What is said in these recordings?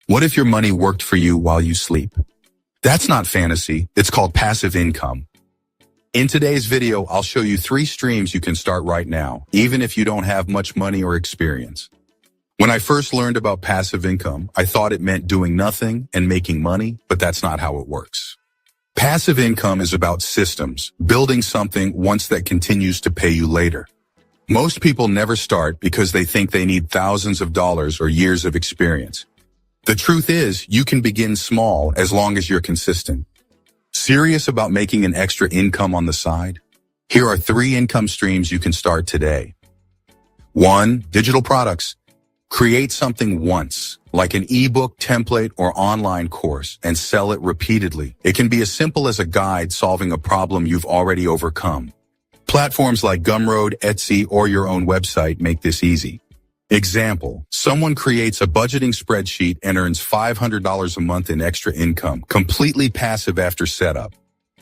What if your money worked for you while you sleep? That's not fantasy, it's called passive income. In today's video, I'll show you 3 streams you can start right now, even if you don't have much money or experience. When I first learned about passive income, I thought it meant doing nothing and making money, but that's not how it works. Passive income is about systems, building something once that continues to pay you later. Most people never start because they think they need thousands of dollars or years of experience. The truth is, you can begin small as long as you're consistent. Serious about making an extra income on the side? Here are 3 income streams you can start today. 1. Digital products. Create something once, like an ebook, template, or online course, and sell it repeatedly. It can be as simple as a guide solving a problem you've already overcome. Platforms like Gumroad, Etsy, or your own website make this easy. Example, someone creates a budgeting spreadsheet and earns $500 a month in extra income, completely passive after setup.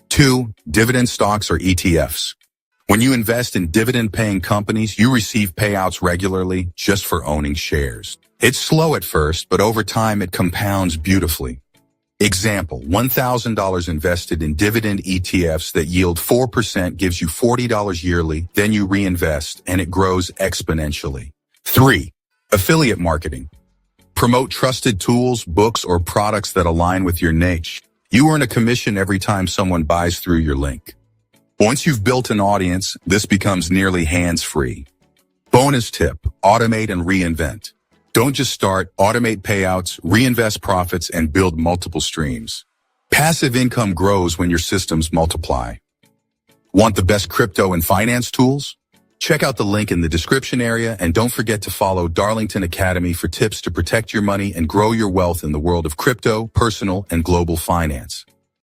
2. Dividend stocks or ETFs. When you invest in dividend-paying companies, you receive payouts regularly just for owning shares. It's slow at first, but over time it compounds beautifully. Example, $1,000 invested in dividend ETFs that yield 4% gives you $40 yearly, then you reinvest, and it grows exponentially. 3. Affiliate marketing. Promote trusted tools, books, or products that align with your niche. You earn a commission every time someone buys through your link. Once you've built an audience, this becomes nearly hands-free. Bonus tip, automate and reinvent. Don't just start, automate payouts, reinvest profits, and build multiple streams. Passive income grows when your systems multiply. Want the best crypto and finance tools? Check out the link in the description area, and don't forget to follow Darlington Academy for tips to protect your money and grow your wealth in the world of crypto, personal, and global finance.